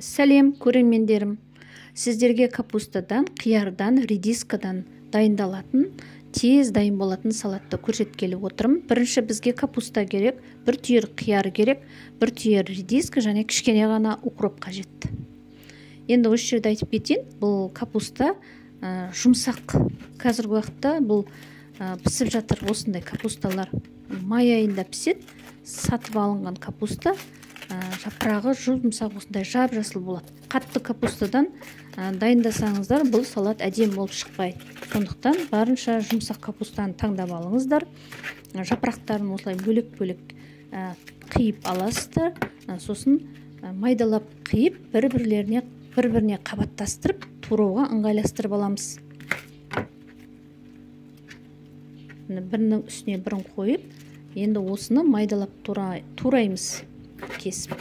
Сәлем көрермендерім. Сіздерге капустадан, қиярдан, редискадан дайындалатын, тез дайын болатын салатты көрсеткелі отырмын. Бірінші бізге капуста керек, бір түйір қияр керек, бір түйір редиска және кішкене ғана укроп қажет. Енді осы жерде айтып кетейін, бұл капуста жұмсақ. Қазіргі уақытта бұл пісіп жатыр. Осындай капусталар май айында піседі. Сатып алынған капуста жапырағы жұмсақ, осындай жап-жасыл болады. Қатты капустадан дайындасаңыздар, бұл салат әдемі болып шықпайды. Сондықтан барынша жұмсақ капустаны таңдап алыңыздар. Жапырақтарын осылай бөлек-бөлек қиып аласыздар. Сосын майдалап қиып, бір-біріне қабаттастырып, турауға ыңғайластырып аламыз. Бірінің үстіне бірін қойып, енді осыны майдалап тураймыз, кесіп.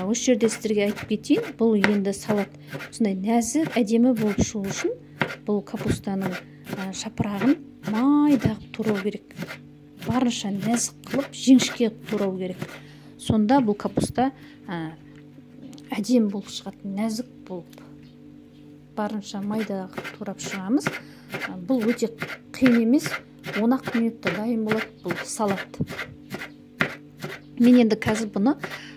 Осы жерде сіздерге айтып кетейін, бұл енді салат осындай нәзік, әдемі болып шығу үшін бұл капустаның жапырағын майда турау керек. Барынша нәзік қылып, жіңішке турау керек. Сонда бұл капуста әдемі болып шығады, нәзік болып. Барынша майда турап шығамыз. Бұл өте қиын емес, 10 минутта дайын болады бұл салат. Мен енді қазір бұны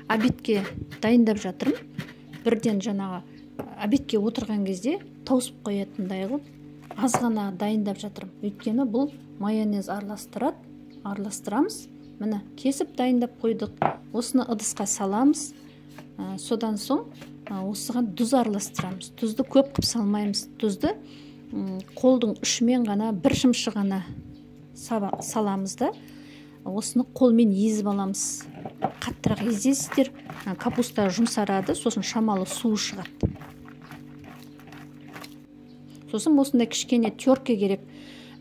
обедке дайындап жатырмын. Бірден жаңағы обедке отырған кезде тауысып қоятындай қылып, аз ғана дайындап жатырмын. Өйткені бұл майонез араластырамыз. Міне, кесіп дайындап қойдық. Осыны ыдысқа саламыз. Содан соң осыған тұз араластырамыз. Тұзды көп қып салмаймыз. Тұзды қолдың ұшымен ғана, бір шымшы ғана саламыз да, осыны қолмен езіп аламыз. Қаттырақ езесіздер, капуста жұмсарады, сосын шамалы суы шығады. Сосын осындай кішкене терка керек.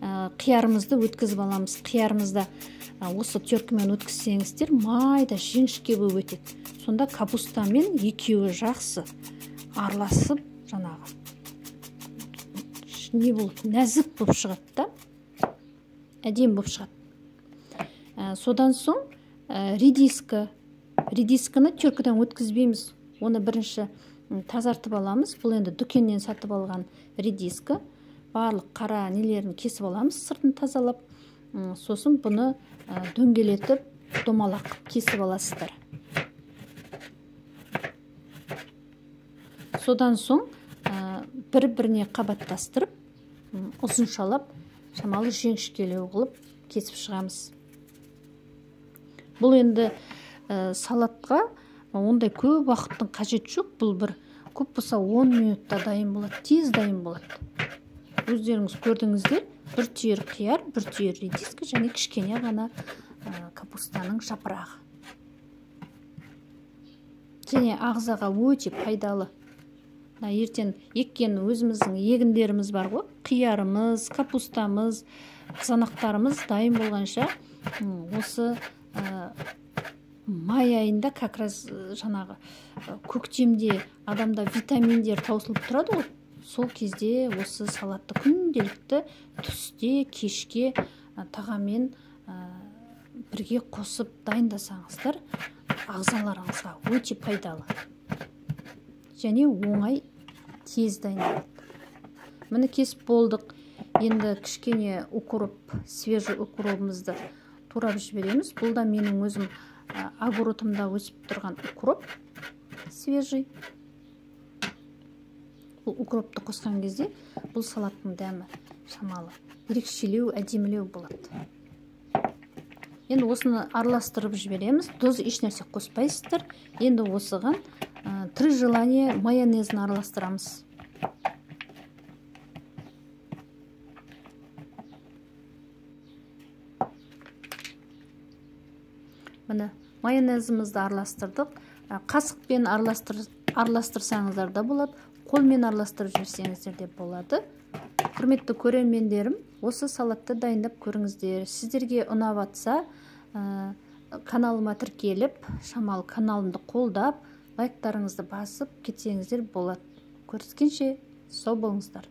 Қиярымызды өткізіп аламыз. Қиярымызды осы теркамен өткізсеңіздер, майда жіңішке болып өтеді. Сонда капустамен екеуі жақсы араласып, жаңағы не болып, нәзік болып шығады да, әдемі болып шығады. Содан соң редисканы теркадан өткізбейміз. Оны бірінші тазартып аламыз. Бұл енді дүкеннен сатып алған редиска. Барлық қара нелерін кесіп аламыз, сыртын тазалап. Сосын бұны дөңгелетіп, домалақ кесіп аласыздар. Содан соң бір-біріне қабаттастырып, ұзыншалап, шамалы жіңішкелеу қылып кесіп шығамыз. Бұл енді салатқа ондай көп уақыттың қажет жоқ. Бұл бір көп болса 10 минутта дайын болады, тез дайын болады. Өздеріңіз көрдіңіздер, бір түйір қияр, бір түйір редиска және кішкене ғана капустаның жапырағы. Және ағзаға өте пайдалы. Ертең еккен өзіміздің егіндеріміз бар ғой, қиярымыз, капустамыз, қызанақтарымыз дайын болғанша осы май айында, как раз жаңағы көктемде адамда витаминдер таусылып тұрады ғой, сол кезде осы салатты күнделікті түсте, кешке тағаммен бірге қосып дайындасаңыздар, ағзаларыңызға өте пайдалы. Және оңай, тез дайындалады. Міне кесіп болдық. Енді кішкене укроп, свежий укропымызды турап жібереміз. Бұл да менің өзім огородымда өсіп тұрған укроп, свежий. Бұл укропты қосқан кезде бұл салаттың дәмі шамалы ерекшелеу, әдемілеу болады. Енді осыны араластырып жібереміз. Тұз ешнәрсе қоспайсыздар. Енді осыған 3 желание майонезін араластырамыз. Міне, майонезімізді араластырдық. Қасықпен араластырсаңыздар да болады, қолмен араластырып жіберсеңіздер де болады. Құрметті көрермендерім, осы салатты дайындап көріңіздер. Сіздерге ұнап жатса, каналыма тіркеліп, шамалы каналымды қолдап, лайктарыңызды басып кетсеңіздер болады. Көріскенше сау болыңыздар.